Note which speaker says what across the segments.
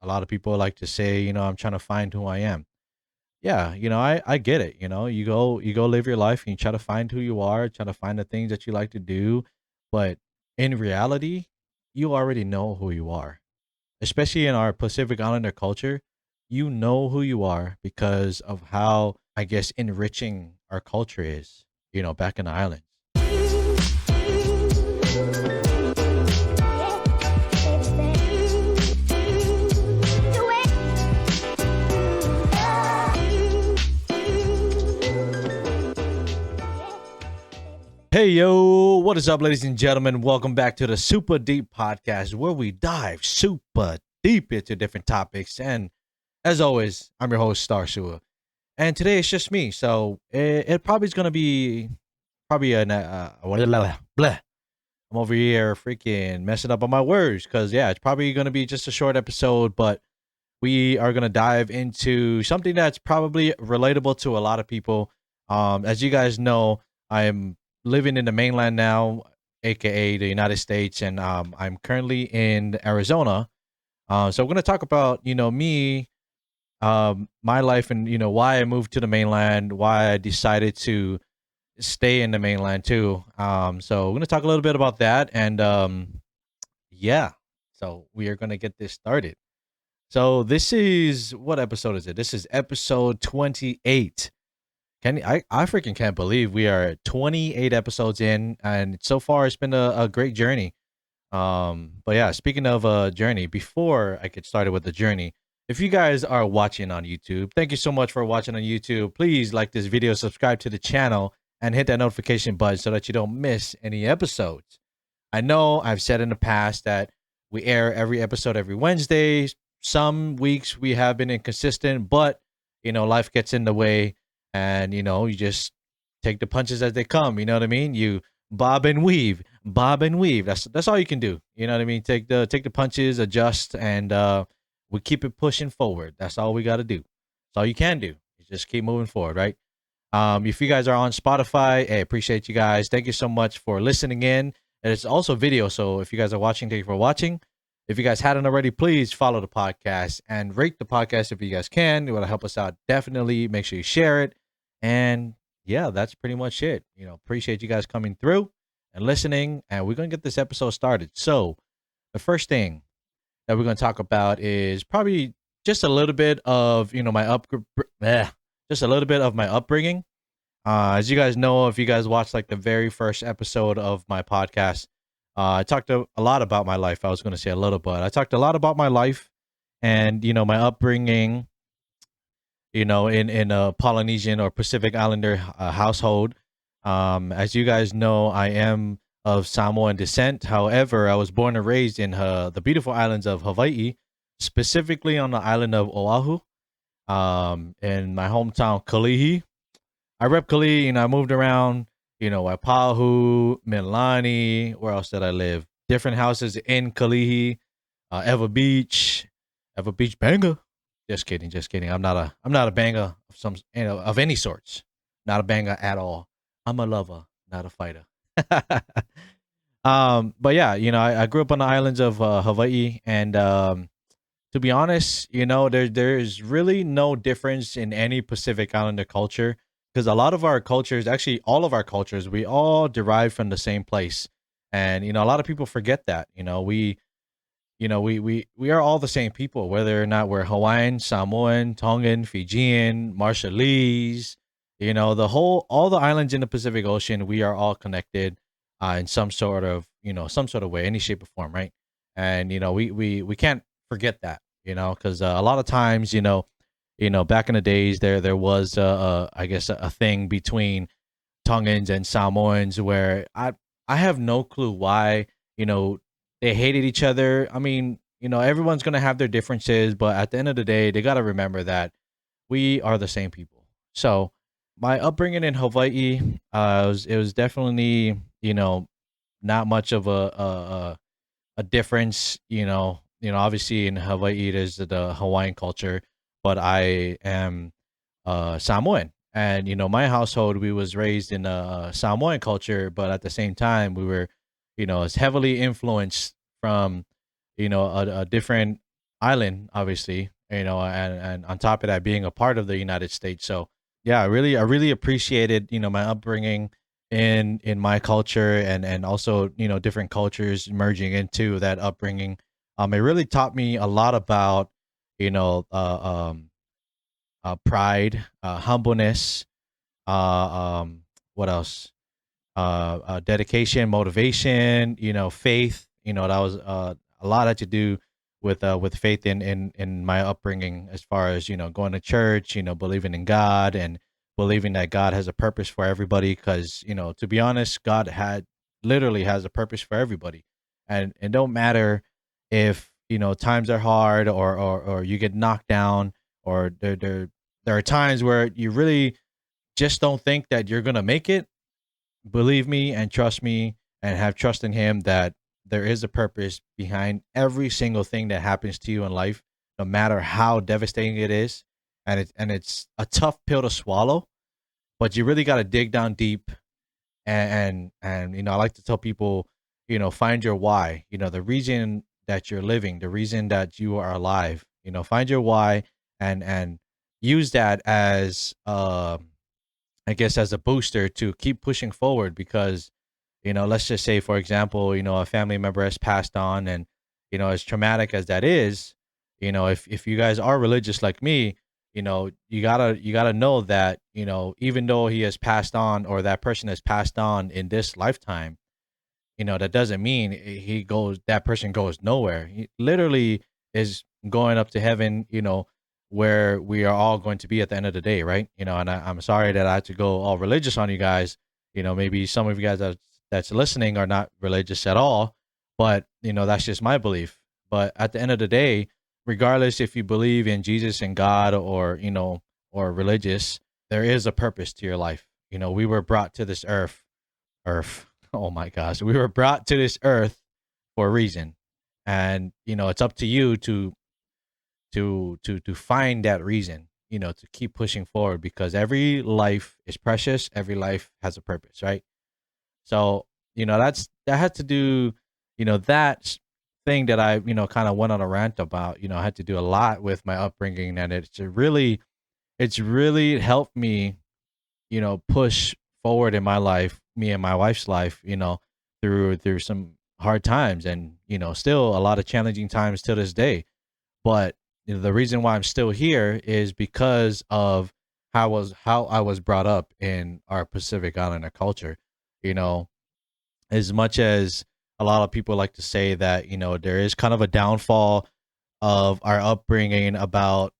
Speaker 1: A lot of people like to say, I'm trying to find who I am. Yeah, I get it. You go live your life and you try to find who you are, try to find the things that you like to do. But in reality, you already know who you are. Especially in our Pacific Islander culture, you know who you are because of how, I guess, enriching our culture is, back in the islands. Hey, yo, what is up, ladies and gentlemen? Welcome back to the Super Deep Podcast, where we dive super deep into different topics. And as always, I'm your host, Starr. And today it's just me. So it probably is going to be probably blah. I'm over here freaking messing up on my words because, yeah, it's probably going to be just a short episode, but we are going to dive into something that's probably relatable to a lot of people. As you guys know, I'm living in the mainland now, aka the United States, and I'm currently in Arizona. So we're going to talk about, me, my life, and why I moved to the mainland, why I decided to stay in the mainland too. So we're going to talk a little bit about that, and yeah, so we are going to get this started. So this is, what episode is it? This is episode 28. I freaking can't believe we are 28 episodes in, and so far it's been a great journey. But yeah, speaking of a journey, before I get started with the journey, if you guys are watching on YouTube, thank you so much for watching on YouTube. Please like this video, subscribe to the channel, and hit that notification button so that you don't miss any episodes. I know I've said in the past that we air every episode every Wednesday. Some weeks we have been inconsistent, but life gets in the way, and you just take the punches as they come. You know what I mean? You bob and weave, bob and weave. That's all you can do. You know what I mean? Take the punches, adjust, and we keep it pushing forward. That's all we got to do. That's all you can do. You just keep moving forward, right? If you guys are on Spotify, I appreciate you guys. Thank you so much for listening in. And it's also video, so if you guys are watching, thank you for watching. If you guys hadn't already, please follow the podcast and rate the podcast if you guys can. It will help us out. Definitely make sure you share it. And yeah, that's pretty much it. Appreciate you guys coming through and listening. And we're going to get this episode started. So the first thing that we're going to talk about is probably just a little bit of, just a little bit of my upbringing. As you guys know, if you guys watched like the very first episode of my podcast, I talked a lot about my life. I was going to say a little, but I talked a lot about my life and, my upbringing, in a Polynesian or Pacific Islander household. As you guys know, I am of Samoan descent. However, I was born and raised in the beautiful islands of Hawaii, specifically on the island of Oahu, in my hometown, Kalihi. I rep Kalihi, I moved around, Waipahu, Milani. Where else did I live? Different houses in Kalihi, Eva Beach banger. Just kidding, just kidding. I'm not a banger of of any sorts. Not a banger at all. I'm a lover, not a fighter. But yeah, I grew up on the islands of Hawaii, and to be honest, there's really no difference in any Pacific Islander culture because a lot of our cultures, actually all of our cultures, we all derive from the same place. And a lot of people forget that. We are all the same people, whether or not we're Hawaiian, Samoan, Tongan, Fijian, Marshallese, all the islands in the Pacific Ocean, we are all connected in some sort of way, any shape or form, right? And we can't forget that, because a lot of times, back in the days, there was I guess a thing between Tongans and Samoans where I have no clue why they hated each other. I mean, everyone's gonna have their differences, but at the end of the day, they gotta remember that we are the same people. So my upbringing in Hawaii, it was definitely not much of a difference. Obviously in Hawaii there's the Hawaiian culture, but I am Samoan, and my household, we was raised in a Samoan culture, but at the same time we were, as heavily influenced from a different island, obviously, and on top of that, being a part of the United States. So yeah, I really appreciated, my upbringing in my culture, and also, different cultures merging into that upbringing. It really taught me a lot about, you know, pride, humbleness, what else? Dedication, motivation, faith. That was a lot had to do with faith in my upbringing, as far as going to church, believing in God, and believing that God has a purpose for everybody. Because to be honest, God had literally has a purpose for everybody, and it don't matter if times are hard, or you get knocked down, or there are times where you really just don't think that you're gonna make it. Believe me and trust me, and have trust in him that there is a purpose behind every single thing that happens to you in life, no matter how devastating it is. And it's a tough pill to swallow, but you really got to dig down deep. And I like to tell people, find your why, the reason that you're living, the reason that you are alive. Find your why, and use that as I guess, as a booster to keep pushing forward. Because let's just say, for example, a family member has passed on, and as traumatic as that is, if you guys are religious like me, you gotta know that, even though he has passed on, or that person has passed on in this lifetime, that doesn't mean that person goes nowhere. He literally is going up to heaven, where we are all going to be at the end of the day, right? And I'm sorry that I had to go all religious on you guys. Maybe some of you guys that's listening are not religious at all, but that's just my belief. But at the end of the day, regardless if you believe in Jesus and God, or or religious, there is a purpose to your life. We were brought to this earth. Oh my gosh, we were brought to this earth for a reason, and it's up to you to find that reason. To keep pushing forward, because every life is precious. Every life has a purpose, right? So that had to do, that thing that I kind of went on a rant about. I had to do a lot with my upbringing, and it's really helped me push forward in my life, me and my wife's life, through some hard times, and still a lot of challenging times to this day. But the reason why I'm still here is because of how I was brought up in our Pacific Islander culture. You know, as much as a lot of people like to say that there is kind of a downfall of our upbringing about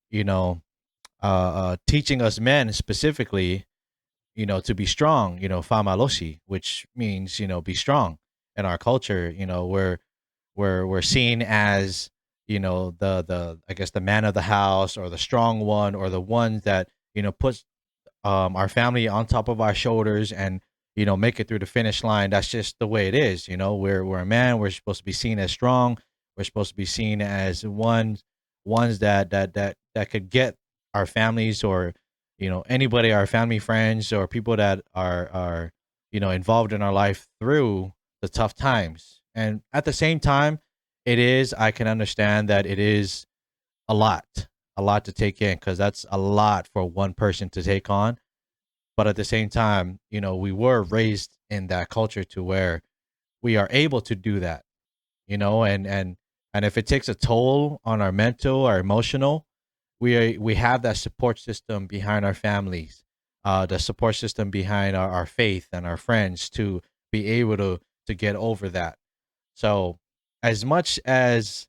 Speaker 1: teaching us men specifically, to be strong, famaloshi, which means, be strong. In our culture, we're seen as, the I guess the man of the house, or the strong one, or the one that, puts our family on top of our shoulders, and make it through the finish line. That's just the way it is. We're a man. We're supposed to be seen as strong. We're supposed to be seen as ones that could get our families, or anybody, our family, friends, or people that are involved in our life through the tough times. And at the same time, I can understand that it is a lot, a lot to take in, because that's a lot for one person to take on. But at the same time, we were raised in that culture to where we are able to do that, and if it takes a toll on our mental, our emotional, we have that support system behind our families, the support system behind our faith and our friends, to be able to get over that. So, as much as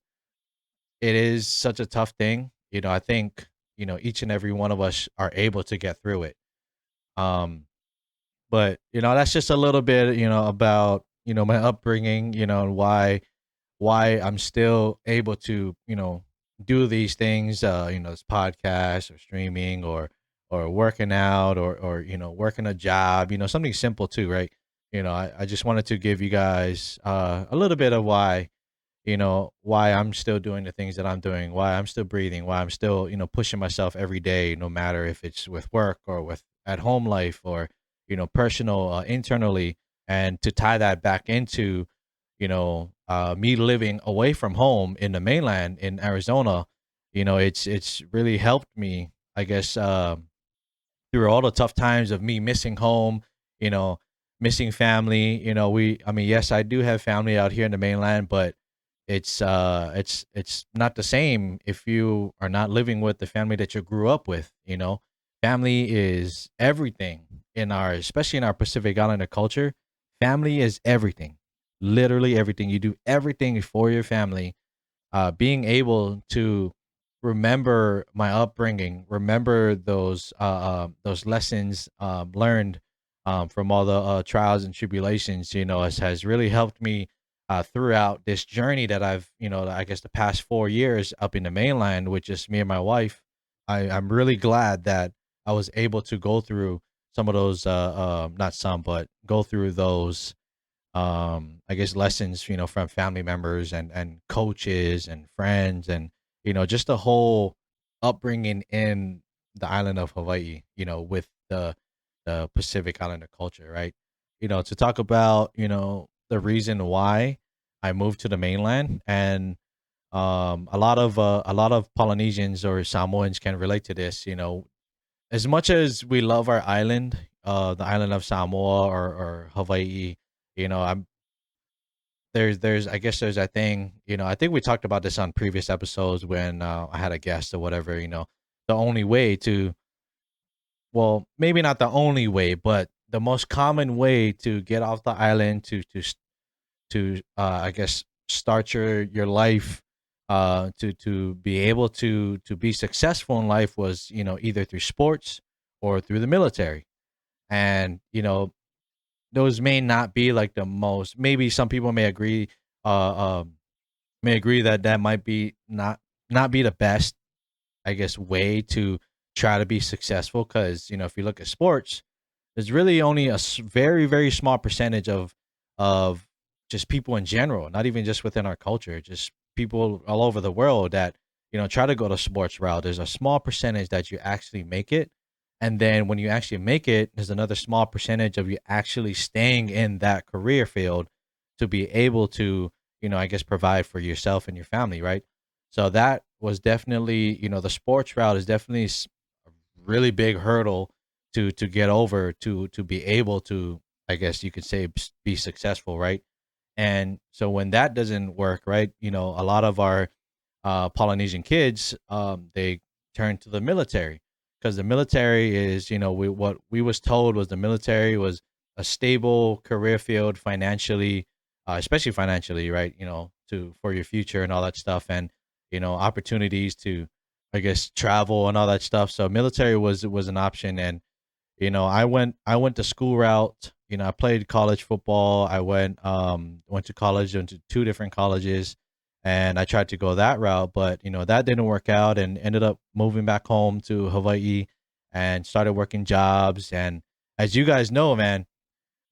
Speaker 1: it is such a tough thing, I think each and every one of us are able to get through it. Um, but that's just a little bit, about my upbringing, and why I'm still able to, do these things, this podcast, or streaming, or working out, or working a job, something simple too, right? I just wanted to give you guys a little bit of why I'm still doing the things that I'm doing, why I'm still breathing, why I'm still, pushing myself every day, no matter if it's with work, or with at home life, or, personal, internally. And to tie that back into, me living away from home in the mainland in Arizona, it's really helped me, I guess, through all the tough times of me missing home, you know, missing family. I mean, yes, I do have family out here in the mainland, but it's not the same if you are not living with the family that you grew up with. Family is everything in our, especially in our Pacific Islander culture. Family is everything, literally everything. You do everything for your family. Being able to remember my upbringing, remember those lessons learned from all the trials and tribulations, has really helped me throughout this journey that I've, I guess the past 4 years up in the mainland with just me and my wife. I'm really glad that I was able to go through some of those, not some, but go through those I guess lessons, from family members and coaches and friends, and just the whole upbringing in the island of Hawaii, with the Pacific Islander culture, right? To talk about, the reason why I moved to the mainland. And a lot of Polynesians or Samoans can relate to this. As much as we love our island, the island of Samoa or Hawaii, I'm there's I guess there's that thing, I think we talked about this on previous episodes when I had a guest or whatever. The only way to, well, maybe not the only way, but the most common way to get off the island to I guess start your life, to be able to be successful in life was, either through sports or through the military. And those may not be like the most, maybe some people may agree that that might be not be the best, I guess, way to try to be successful. Because if you look at sports, there's really only a very very small percentage of just people in general, not even just within our culture, just people all over the world that try to go the sports route. There's a small percentage that you actually make it, and then when you actually make it, there's another small percentage of you actually staying in that career field to be able to, I guess, provide for yourself and your family, right? So that was definitely, the sports route is definitely a really big hurdle to get over, to be able to, I guess you could say, be successful, right? And so when that doesn't work, right, a lot of our Polynesian kids, they turn to the military, because the military is, what we was told was the military was a stable career field financially, especially financially, right? To for your future and all that stuff, and opportunities to, I guess, travel and all that stuff. So military was an option. And I went the school route. I played college football. I went to college, went to two different colleges, and I tried to go that route, but that didn't work out, and ended up moving back home to Hawaii and started working jobs. And as you guys know, man,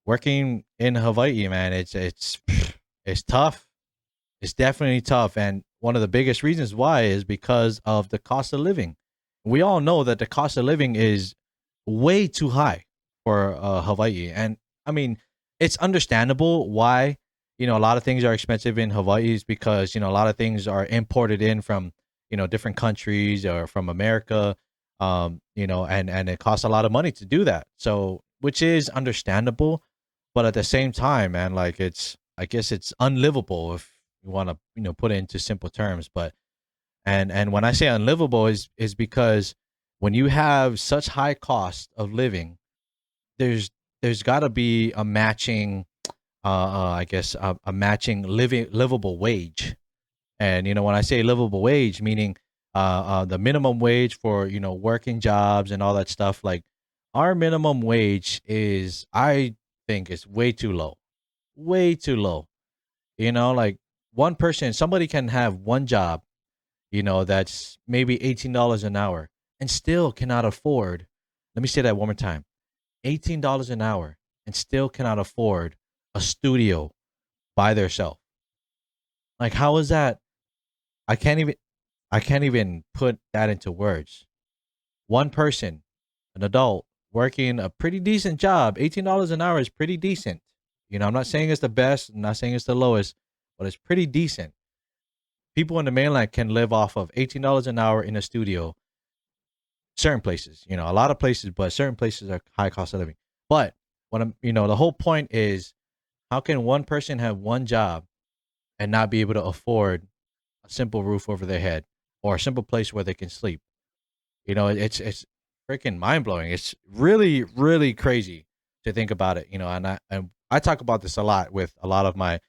Speaker 1: working in Hawaii, man, it's it's tough. It's definitely tough, and one of the biggest reasons why is because of the cost of living. We all know that the cost of living is way too high for Hawaii, and I mean, it's understandable why. A lot of things are expensive in Hawaii is because a lot of things are imported in from different countries or from America, and it costs a lot of money to do that. So, which is understandable, but at the same time, man, like I guess it's unlivable if you want to put it into simple terms. But and when I say unlivable is because when you have such high cost of living, there's there's got to be a matching, I guess, a matching livable wage. And when I say livable wage, meaning the minimum wage for working jobs and all that stuff, like our minimum wage is, I think, is way too low, way too low. Like one person, somebody can have one job, that's maybe $18 an hour, and still cannot afford. Let me say that one more time: $18 an hour, and still cannot afford a studio by themselves. Like, how is that? I can't even. I can't even put that into words. One person, an adult, working a pretty decent job, $18 an hour is pretty decent. I'm not saying it's the best, I'm not saying it's the lowest, but it's pretty decent. people in the mainland can live off of $18 an hour in a studio. Certain places, a lot of places, but certain places are high cost of living. But what the whole point is, how can one person have one job and not be able to afford a simple roof over their head or a simple place where they can sleep? It's freaking mind blowing. It's really, really crazy to think about it. And I talk about this a lot with a lot of my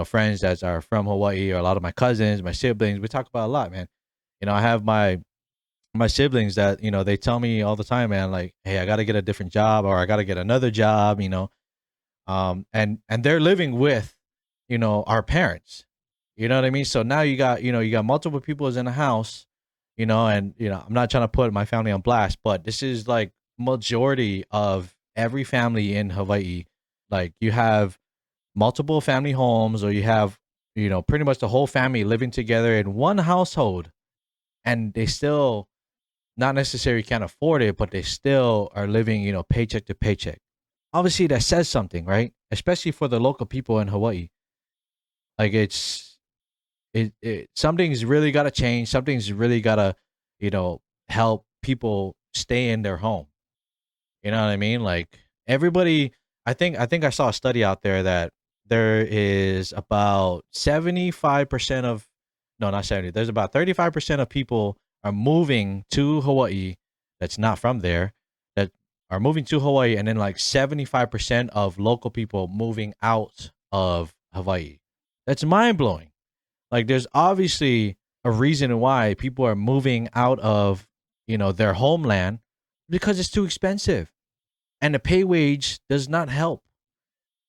Speaker 1: friends that are from Hawaii, or a lot of my cousins, my siblings. We talk about it a lot, man. I have my siblings that they tell me all the time, man, like, hey, I got to get a different job, or I got to get another job. And they're living with our parents. You know what I mean? So now you got multiple people in the house. And I'm not trying to put my family on blast, but this is like majority of every family in Hawaii. Like, you have multiple family homes, or you have pretty much the whole family living together in one household, and they still not necessarily can't afford it, but they still are living, paycheck to paycheck. Obviously, that says something, right? Especially for the local people in Hawaii. Like, something's really got to change. Something's really got to, help people stay in their home. You know what I mean? Like, everybody, I think I saw a study out there that there is about 75% of, no, not 70. There's about 35% of people are moving to Hawaii that's not from there, that are moving to Hawaii, and then like 75% of local people moving out of Hawaii. That's mind blowing. Like, there's obviously a reason why people are moving out of, their homeland, because it's too expensive and the pay wage does not help.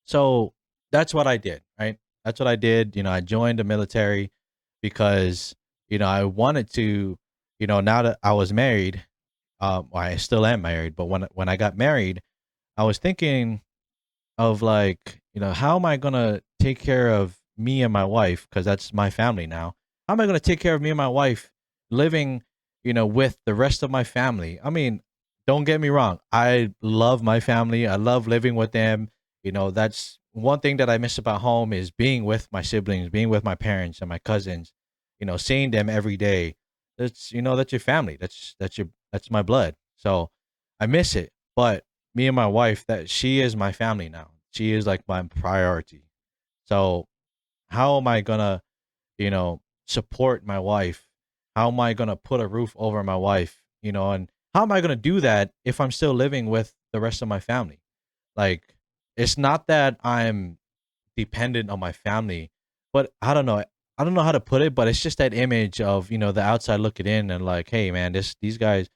Speaker 1: So that's what I did, right? That's what I did. I joined the military because, I wanted to, now that I was married, well, I still am married, but when I got married, I was thinking of, like, how am I gonna take care of me and my wife? Because that's my family now. How am I gonna take care of me and my wife living, with the rest of my family? I mean, don't get me wrong. I love my family. I love living with them. That's one thing that I miss about home, is being with my siblings, being with my parents and my cousins. Seeing them every day. That's your family. That's my blood. So I miss it. But me and my wife, that she is my family now. She is like my priority. So how am I gonna, support my wife? How am I gonna put a roof over my wife? And how am I gonna do that if I'm still living with the rest of my family? Like, it's not that I'm dependent on my family, but I don't know. I don't know how to put it, but it's just that image of, the outside looking in, and like, hey man, this guy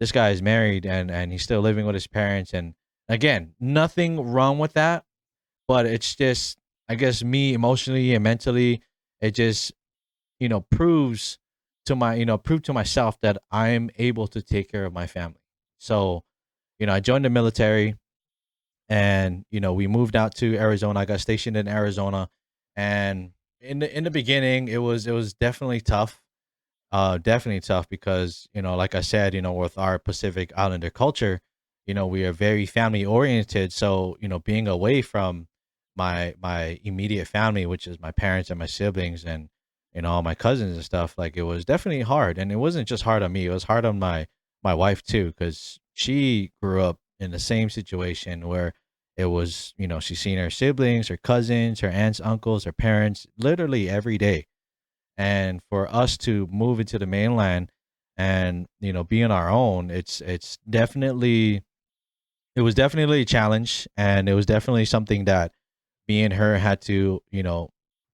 Speaker 1: is married, and he's still living with his parents. And again, nothing wrong with that, but it's just, I guess, me emotionally and mentally, it just proves to prove to myself that I'm able to take care of my family. So I joined the military, and we moved out to Arizona. I got stationed in Arizona, and in the beginning, it was definitely tough because, like I said, with our Pacific Islander culture, we are very family oriented. So, being away from my immediate family, which is my parents and my siblings, and all my cousins and stuff, like, it was definitely hard. And it wasn't just hard on me; it was hard on my wife too, because she grew up in the same situation where it was, she's seen her siblings, her cousins, her aunts, uncles, her parents, literally every day. And for us to move into the mainland and be on our own, it was definitely a challenge, and it was definitely something that me and her had to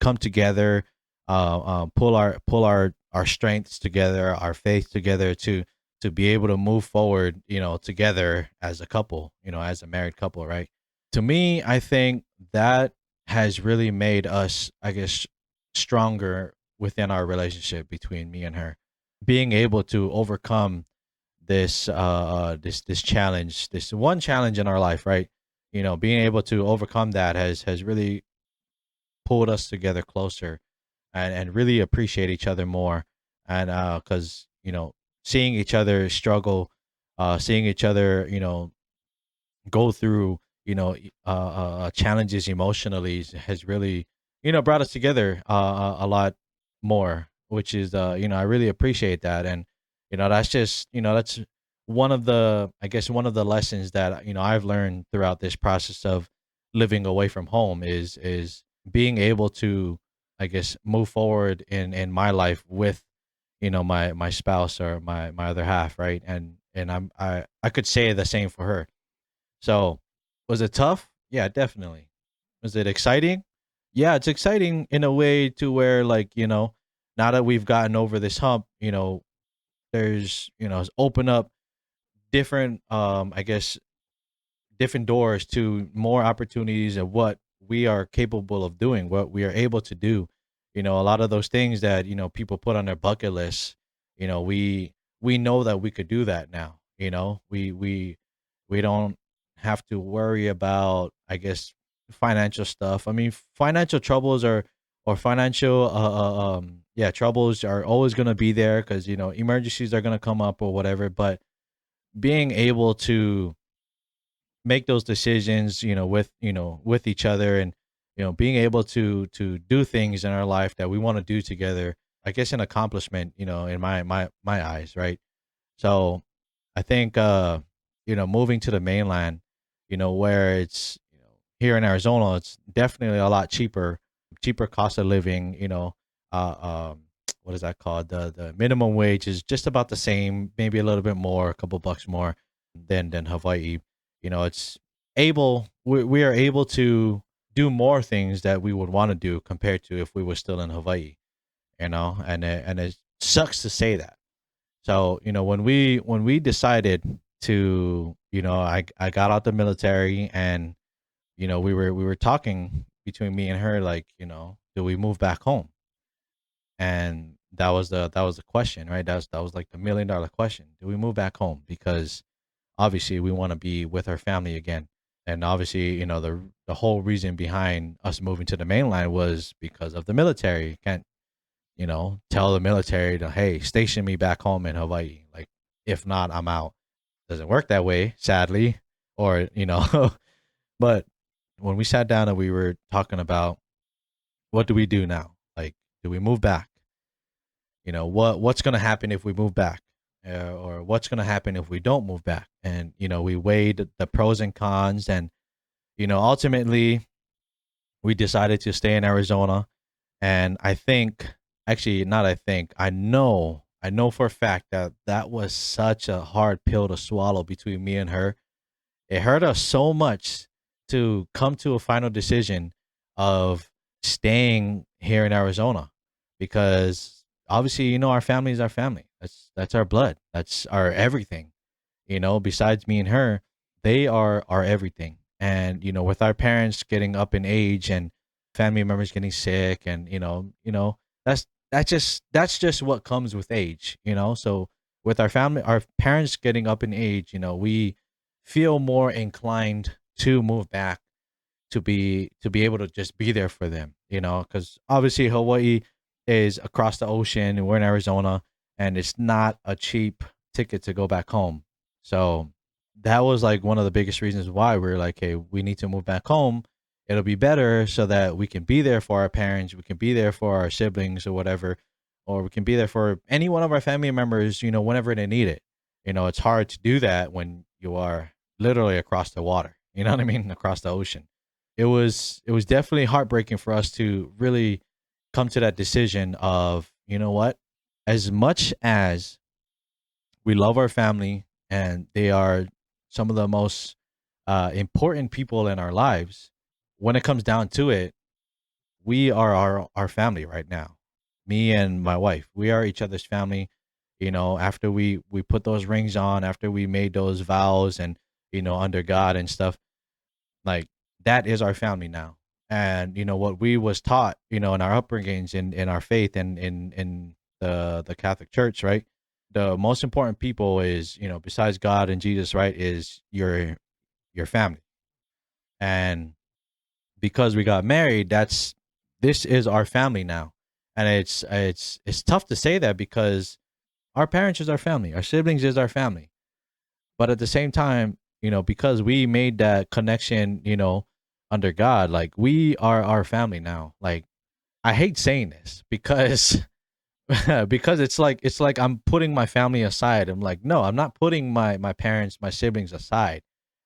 Speaker 1: come together, pull our strengths together, our faith together, to be able to move forward, together as a couple, as a married couple, right? To me, I think that has really made us, I guess, stronger within our relationship between me and her. Being able to overcome this challenge, this one challenge in our life, right? Being able to overcome that has really pulled us together closer, and really appreciate each other more. And because seeing each other struggle, seeing each other, go through, challenges emotionally, has really, brought us together a lot more. which is I really appreciate that. And that's just that's one of the, I guess, one of the lessons that I've learned throughout this process of living away from home is being able to, I guess, move forward in my life with my spouse or my other half, right? And I could say the same for her. So, was it tough? Yeah, definitely. Was it exciting? Yeah, it's exciting in a way to where, like, now that we've gotten over this hump, there's, it's open up different, I guess, different doors to more opportunities of what we are capable of doing, what we are able to do. A lot of those things that, people put on their bucket list, we know that we could do that now. We don't have to worry about, I guess, financial stuff. I mean, financial troubles are or financial yeah, troubles are always going to be there cuz emergencies are going to come up or whatever, but being able to make those decisions, with each other, and being able to do things in our life that we want to do together. I guess an accomplishment, in my eyes, right? So I think moving to the mainland, where it's here in Arizona, it's definitely a lot cheaper cost of living. What is that called? The minimum wage is just about the same, maybe a little bit more, a couple bucks more than Hawaii. It's we are able to do more things that we would want to do compared to if we were still in Hawaii. And it sucks to say that. So, when we decided to, I got out the military, and we were talking between me and her, like, do we move back home? And that was the question, right? That was like the $1 million question. Do we move back home? Because obviously we want to be with our family again. And obviously, the whole reason behind us moving to the mainland was because of the military. Can't, tell the military to, hey, station me back home in Hawaii. Like, if not, I'm out. Doesn't work that way, sadly. Or, but when we sat down and we were talking about what do we do now? Like, do we move back? What's going to happen if we move back? Or what's going to happen if we don't move back? And, we weighed the pros and cons. And, ultimately, we decided to stay in Arizona. And I think, actually, not I think, I know for a fact that that was such a hard pill to swallow between me and her. It hurt us so much to come to a final decision of staying here in Arizona, because obviously, our family is our family. That's our blood. That's our everything. Besides me and her, they are our everything. And with our parents getting up in age and family members getting sick, and that's just what comes with age. So with our family, our parents getting up in age, we feel more inclined to move back, to be able to just be there for them, because obviously Hawaii is across the ocean and we're in Arizona, and it's not a cheap ticket to go back home. So that was like one of the biggest reasons why we're like, hey, we need to move back home. It'll be better so that we can be there for our parents, we can be there for our siblings or whatever, or we can be there for any one of our family members, whenever they need it. It's hard to do that when you are literally across the water. You know what I mean? Across the ocean. It was definitely heartbreaking for us to really come to that decision of, what? As much as we love our family and they are some of the most important people in our lives, when it comes down to it, we are our family right now. Me and my wife, we are each other's family. After we put those rings on, after we made those vows, and under God and stuff, like, that is our family now. And what we was taught, in our upbringings, in our faith, and in the Catholic Church, right? The most important people is, besides God and Jesus, right, is your family. And because we got married, this is our family now. And it's tough to say that, because our parents is our family, our siblings is our family. But at the same time, because we made that connection, under God, like, we are our family now. Like, I hate saying this because because it's like I'm putting my family aside. I'm like, no, I'm not putting my parents, my siblings aside.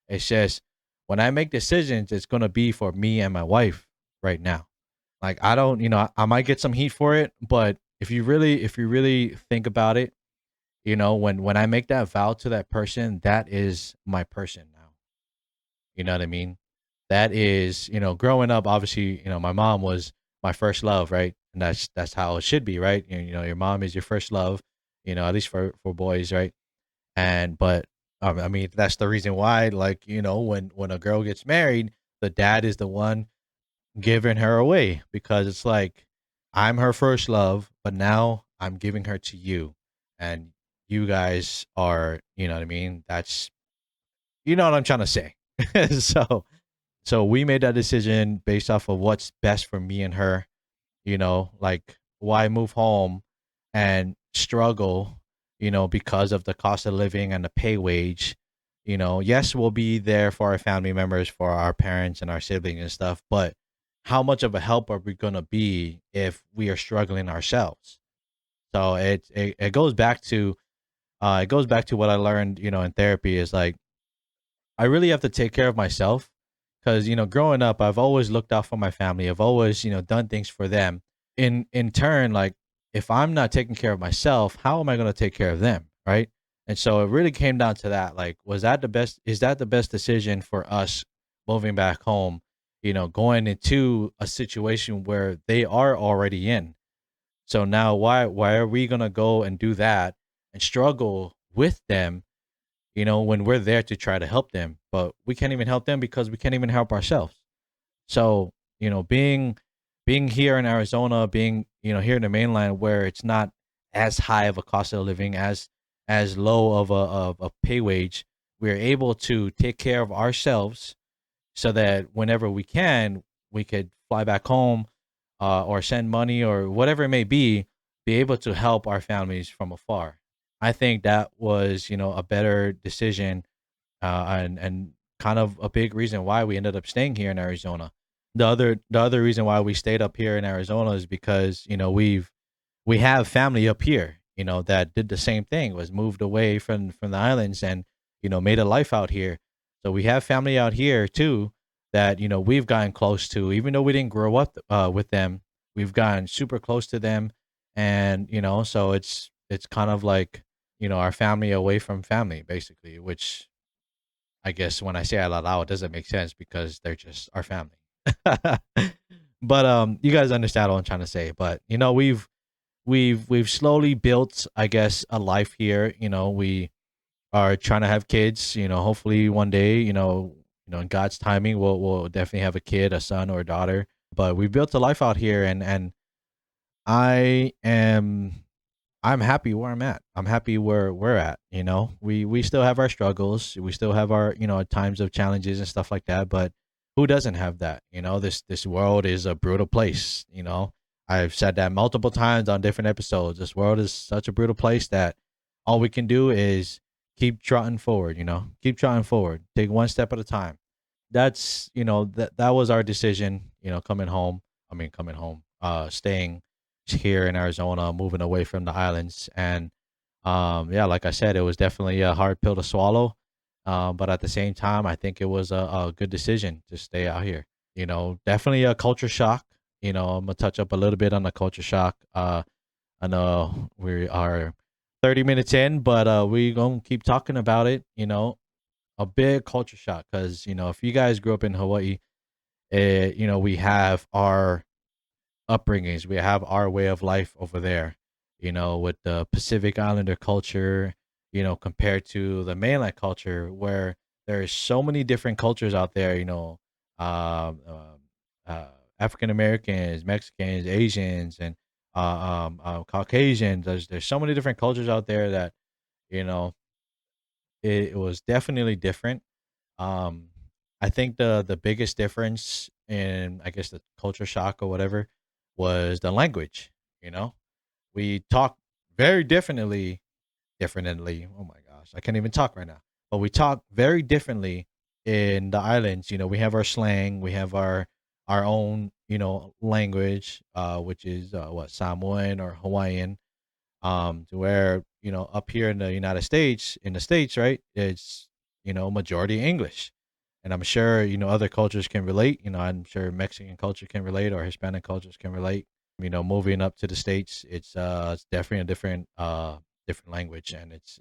Speaker 1: It's just when I make decisions, it's gonna be for me and my wife right now. Like I don't, I might get some heat for it, but if you really think about it, when I make that vow to that person, that is my person now. You know what I mean? That is, growing up, obviously, my mom was my first love, right? And that's how it should be, right? Your mom is your first love, at least for boys, right? And but I mean, that's the reason why, like, when a girl gets married, the dad is the one giving her away because it's like I'm her first love, but now I'm giving her to you, and you guys are, you know what I mean? That's you know what I'm trying to say. So we made that decision based off of what's best for me and her, like why move home and struggle, because of the cost of living and the pay wage. Yes, we'll be there for our family members, for our parents and our siblings and stuff, but how much of a help are we going to be if we are struggling ourselves? So it goes back to what I learned, in therapy is like I really have to take care of myself because growing up, I've always looked out for my family. I've always done things for them. In turn, like if I'm not taking care of myself, how am I going to take care of them, right? And so it really came down to that. Like, was that the best? Is that the best decision for us moving back home? Going into a situation where they are already in. So now, why are we gonna go and do that and struggle with them, when we're there to try to help them, but we can't even help them because we can't even help ourselves. So, being here in Arizona, being, here in the mainland where it's not as high of a cost of living, as low of a pay wage, we're able to take care of ourselves so that whenever we can, we could fly back home, or send money or whatever it may be able to help our families from afar. I think that was, a better decision, and kind of a big reason why we ended up staying here in Arizona. The other reason why we stayed up here in Arizona is because we have family up here, that did the same thing, was moved away from the islands and made a life out here. So we have family out here too that we've gotten close to, even though we didn't grow up with them. We've gotten super close to them, and so it's kind of like our family away from family, basically, which I guess when I say it out loud, it doesn't make sense because they're just our family. But you guys understand what I'm trying to say. But we've slowly built, I guess, a life here. We are trying to have kids. Hopefully one day, in God's timing, we'll definitely have a kid, a son or a daughter. But we built a life out here, and I am I'm happy where I'm at. I'm happy where we're at. We still have our struggles. We still have our times of challenges and stuff like that. But who doesn't have that? This world is a brutal place. I've said that multiple times on different episodes. This world is such a brutal place that all we can do is keep trotting forward. Keep trotting forward. Take one step at a time. That was our decision. Coming home. I mean, coming home. Staying here in Arizona, moving away from the islands. And yeah, like I said, it was definitely a hard pill to swallow. But at the same time, I think it was a good decision to stay out here. Definitely a culture shock. I'm gonna touch up a little bit on the culture shock. I know we are 30 minutes in, but we gonna keep talking about it. A big culture shock because if you guys grew up in Hawaii, we have our upbringings. We have our way of life over there, with the Pacific Islander culture, compared to the mainland culture, where there's so many different cultures out there, um, um, uh, African Americans, Mexicans, Asians, and Caucasians. There's so many different cultures out there that, you know, it was definitely different. um, I think the biggest difference in, I guess, the culture shock or whatever was the language. You know, we talk very differently. Oh my gosh, I can't even talk right now. But we talk very differently in the islands. We have our slang, we have our own language, which is what, Samoan or Hawaiian. To where, up here in the United States, in the States, right, it's, majority English. And I'm sure, other cultures can relate. I'm sure Mexican culture can relate, or Hispanic cultures can relate. Moving up to the States, it's definitely a different language, and it's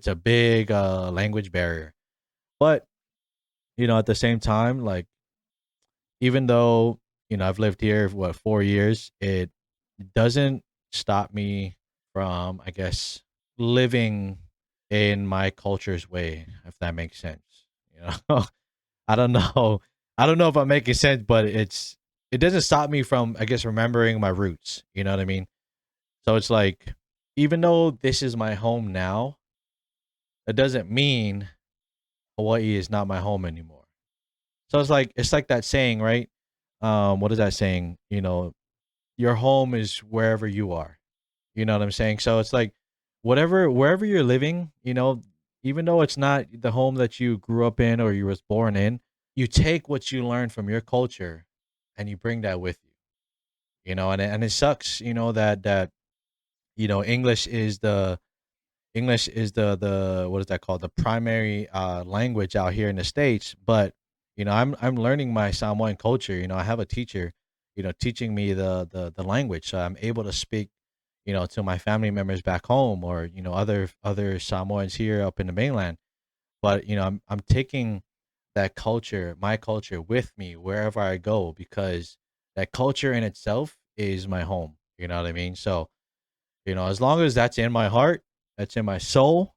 Speaker 1: a big language barrier. But, at the same time, like, even though, I've lived here for what, 4 years, it doesn't stop me from, I guess, living in my culture's way, if that makes sense. You know, I don't know. I don't know if I'm making sense, but it doesn't stop me from, I guess, remembering my roots. You know what I mean? So it's like, even though this is my home now, it doesn't mean Hawaii is not my home anymore. So it's like that saying, right? What is that saying? Your home is wherever you are. You know what I'm saying? So it's like, wherever you're living, even though it's not the home that you grew up in or you was born in, you take what you learn from your culture and you bring that with you. And it sucks, that English is the what is that called? The primary language out here in the States. But I'm learning my Samoan culture. I have a teacher, teaching me the language. So I'm able to speak, to my family members back home, or other Samoans here up in the mainland. But I'm taking that culture, my culture, with me wherever I go, because that culture in itself is my home. You know what I mean? So, as long as that's in my heart, that's in my soul,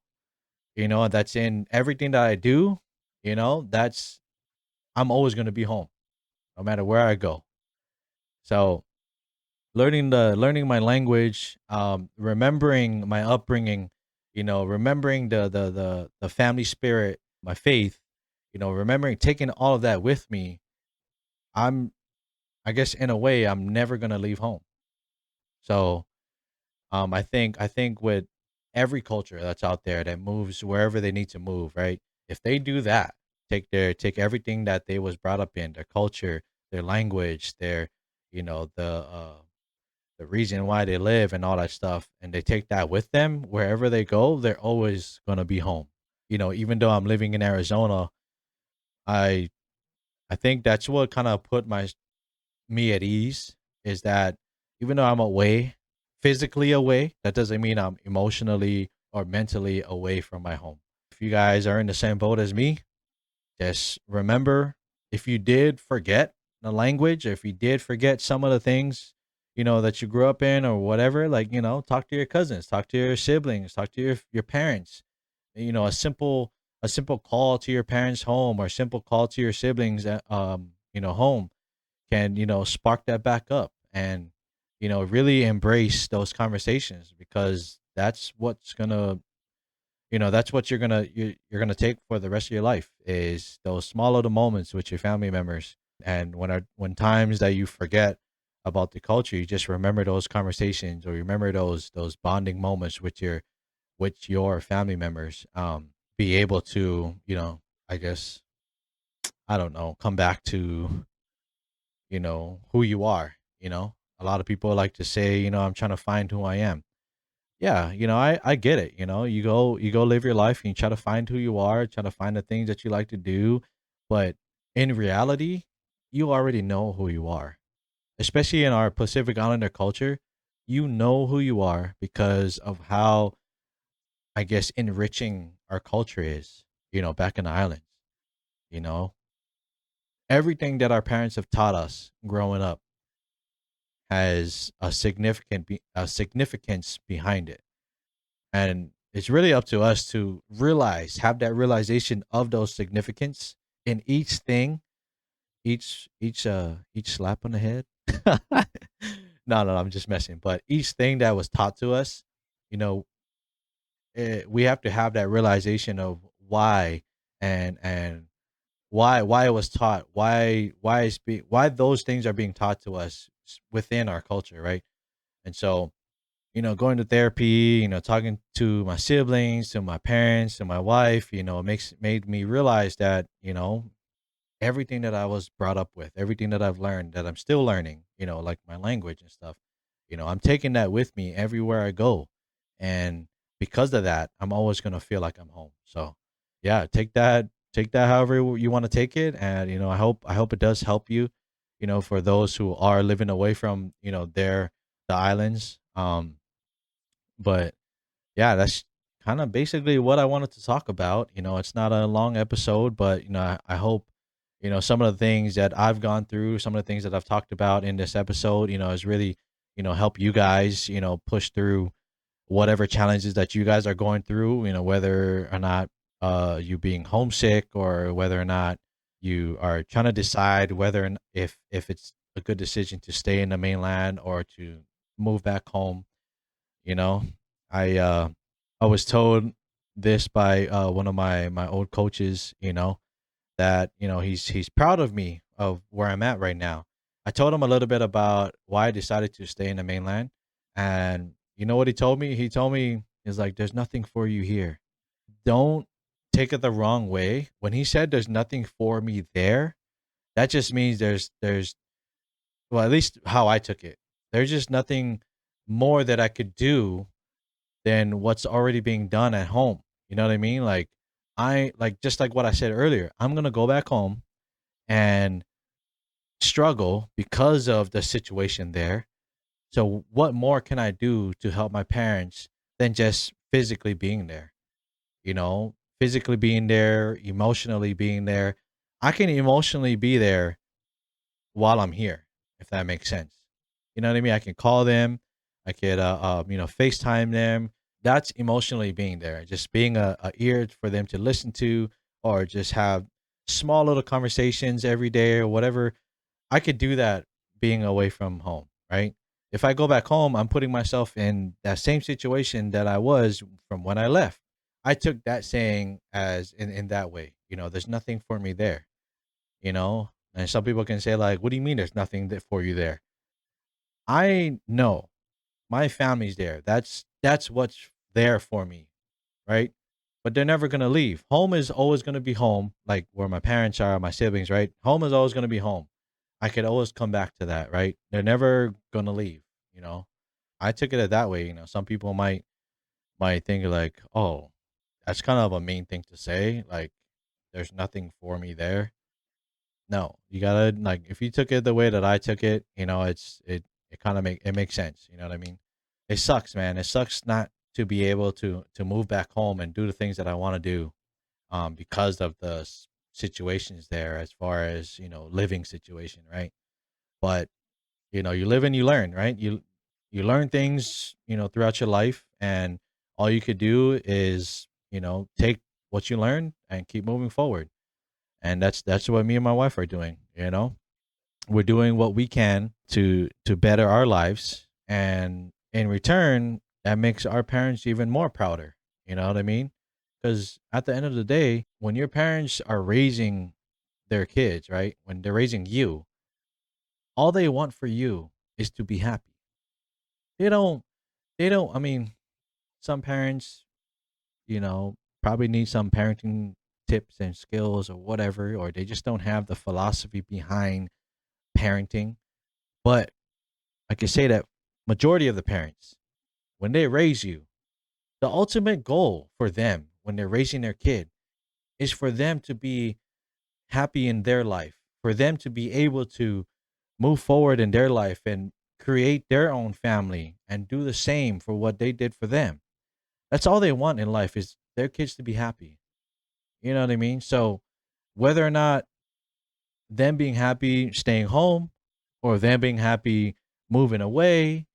Speaker 1: that's in everything that I do, that's I'm always going to be home no matter where I go. So, learning my language, remembering my upbringing, remembering the family spirit, my faith, remembering taking all of that with me. I'm I guess in a way I'm never going to leave home. So, I think with every culture that's out there that moves wherever they need to move, right? If they do that, take everything that they was brought up in, their culture, their language, their, the reason why they live and all that stuff, and they take that with them wherever they go, they're always gonna be home. Even though I'm living in Arizona, I I think that's what kind of put my me at ease, is that even though I'm away, physically away, that doesn't mean I'm emotionally or mentally away from my home. If you guys are in the same boat as me, just remember, if you did forget the language, or if you did forget some of the things, that you grew up in or whatever, like, talk to your cousins, talk to your siblings, talk to your parents. A simple call to your parents' home, or a simple call to your siblings at, home, can, spark that back up, and, really embrace those conversations, because that's what you're gonna take for the rest of your life, is those small little moments with your family members. And when times that you forget about the culture, you just remember those conversations, or remember those bonding moments with your family members. Be able to, I guess, I don't know, come back to, who you are. A lot of people like to say, I'm trying to find who I am. Yeah, I get it. You go live your life and you try to find who you are, try to find the things that you like to do. But in reality, you already know who you are. Especially in our Pacific Islander culture, you know who you are because of how, I guess, enriching our culture is, back in the islands. You know, everything that our parents have taught us growing up has a significance behind it. And it's really up to us to have that realization of those significance in each thing, each slap on the head. No, no, I'm just messing. But each thing that was taught to us, you know, we have to have that realization of why, and why it was taught, why those things are being taught to us within our culture, right? And so, going to therapy, talking to my siblings, to my parents, to my wife, made me realize that, everything that I was brought up with, everything that I've learned, that I'm still learning, like my language and stuff, I'm taking that with me everywhere I go. And because of that, I'm always going to feel like I'm home. So, yeah, take that however you want to take it, and I hope it does help you, for those who are living away from, the islands. But yeah, that's kind of basically what I wanted to talk about. It's not a long episode, but I hope some of the things that I've gone through, some of the things that I've talked about in this episode, is really help you guys push through whatever challenges that you guys are going through. Whether or not you being homesick, or whether or not you are trying to decide whether and if it's a good decision to stay in the mainland or to move back home. you know, I was told this by one of my old coaches. That he's proud of me of where I'm at right now. I told him a little bit about why I decided to stay in the mainland, and you know what he told me? He told me, he's like, "There's nothing for you here." Don't take it the wrong way. When he said there's nothing for me there, that just means there's well, at least how I took it. There's just nothing more that I could do than what's already being done at home. You know what I mean? Like, just like what I said earlier, I'm gonna go back home and struggle because of the situation there. So what more can I do to help my parents than just physically being there? Physically being there, emotionally being there. I can emotionally be there while I'm here, if that makes sense. You know what I mean? I can call them, I could FaceTime them. That's emotionally being there, just being a ear for them to listen to, or just have small little conversations every day or whatever. I could do that being away from home, right? If I go back home, I'm putting myself in that same situation that I was from when I left. I took that saying as in that way. There's nothing for me there, you know? And some people can say, like, what do you mean there's nothing for you there? I know my family's there. That's what's there for me, right? But they're never gonna leave. Home is always gonna be home, like where my parents are, my siblings, right? Home is always gonna be home. I could always come back to that, right? They're never gonna leave, you know. I took it that way. Some people might think like, oh, that's kind of a mean thing to say. Like, there's nothing for me there. No, you gotta, like, if you took it the way that I took it, it kind of makes sense. You know what I mean? It sucks, man. It sucks not to be able to move back home and do the things that I want to do, because of the situations there, as far as living situation, right? But you live and you learn, right? You learn things throughout your life, and all you could do is take what you learn and keep moving forward. And that's what me and my wife are doing. We're doing what we can to better our lives, and in return, that makes our parents even more prouder. You know what I mean? Because at the end of the day, when your parents are raising their kids, right, when they're raising you, all they want for you is to be happy. They don't they don't I mean, some parents, probably need some parenting tips and skills or whatever, or they just don't have the philosophy behind parenting. But I can say that majority of the parents, when they raise you, the ultimate goal for them when they're raising their kid is for them to be happy in their life, for them to be able to move forward in their life and create their own family and do the same for what they did for them. That's all they want in life, is their kids to be happy. You know what I mean? So whether or not them being happy staying home, or them being happy moving away,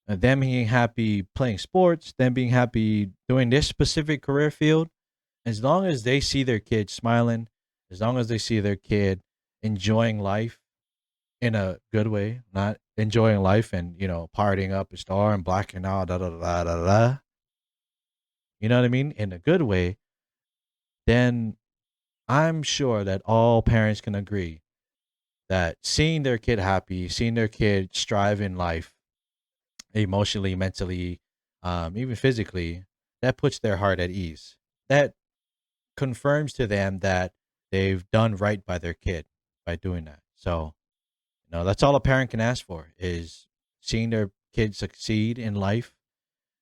Speaker 1: them being happy playing sports, them being happy doing this specific career field, as long as they see their kid smiling, as long as they see their kid enjoying life in a good way, not enjoying life and partying up a star and blacking out, da da da da da. You know what I mean? In a good way, then I'm sure that all parents can agree that seeing their kid happy, seeing their kid strive in life, emotionally, mentally, even physically, that puts their heart at ease. That confirms to them that they've done right by their kid by doing that. So, that's all a parent can ask for, is seeing their kids succeed in life,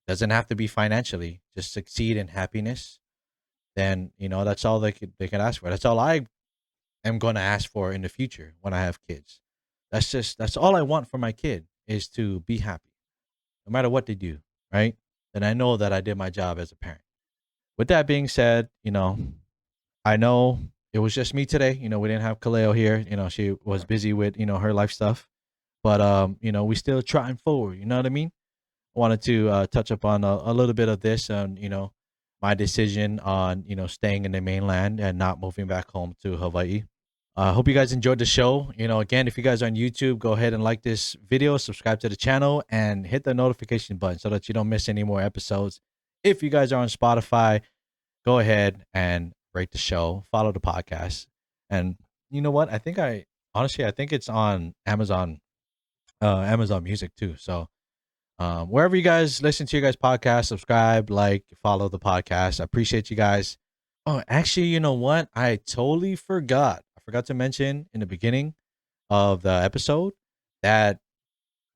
Speaker 1: doesn't have to be financially, just succeed in happiness, then that's all they can ask for. That's all I am going to ask for in the future when I have kids. That's all I want for my kid is to be happy, no matter what they do, right? Then I know that I did my job as a parent. With that being said, I know it was just me today. We didn't have Kaleo here. She was busy with her life stuff, but we still trotting forward. You know what I mean? I wanted to touch upon a little bit of this and my decision on staying in the mainland and not moving back home to Hawaii. I hope you guys enjoyed the show. Again, if you guys are on YouTube, go ahead and like this video, subscribe to the channel, and hit the notification button so that you don't miss any more episodes. If you guys are on Spotify, go ahead and rate the show, follow the podcast. And you know what? I think it's on Amazon Music too. So wherever you guys listen to your guys' podcast, subscribe, like, follow the podcast. I appreciate you guys. Oh, actually, you know what? I totally forgot. I forgot to mention in the beginning of the episode that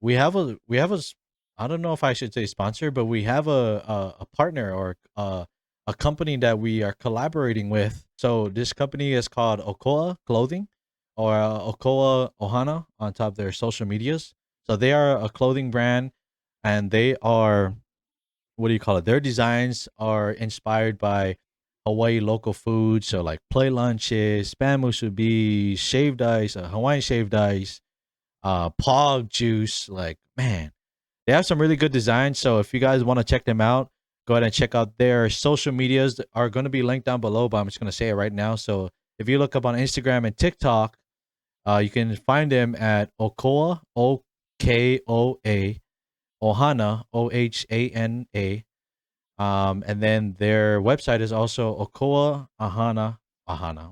Speaker 1: I don't know if I should say sponsor, but we have a partner or a company that we are collaborating with. So this company is called Okoa Clothing, or Okoa Ohana on top of their social medias. So they are a clothing brand, and they are, what do you call it? Their designs are inspired by Hawaii local foods. So like play lunches, spam musubi, shaved ice, Hawaiian shaved ice, pog juice. Like, man, they have some really good designs. So if you guys want to check them out, go ahead and check out their social medias that are going to be linked down below, but I'm just going to say it right now. So if you look up on Instagram and TikTok, you can find them at Okoa, Okoa, Ohana, Ohana. And then their website is also Okoa Ohana.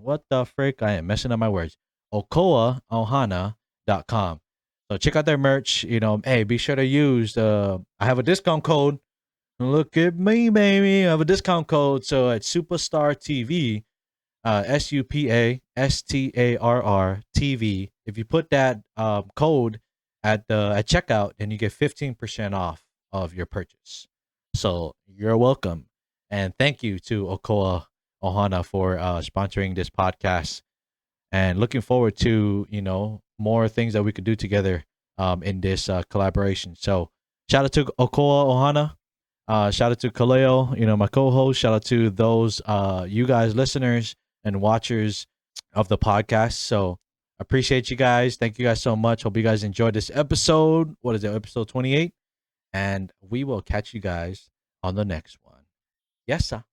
Speaker 1: What the frick? I am messing up my words. OkoaOhana.com. So check out their merch. Hey, be sure to use I have a discount code. Look at me, baby. I have a discount code. So at Supastarrtv, Supastarrtv. If you put that code at checkout, then you get 15% off of your purchase. So you're welcome, and thank you to Okoa Ohana for sponsoring this podcast. And looking forward to more things that we could do together in this collaboration. So shout out to Okoa Ohana. Shout out to Kaleo, my co-host. Shout out to those you guys listeners and watchers of the podcast. So appreciate you guys. Thank you guys so much. Hope you guys enjoyed this episode. What is it? Episode 28. And we will catch you guys on the next one. Yes, sir.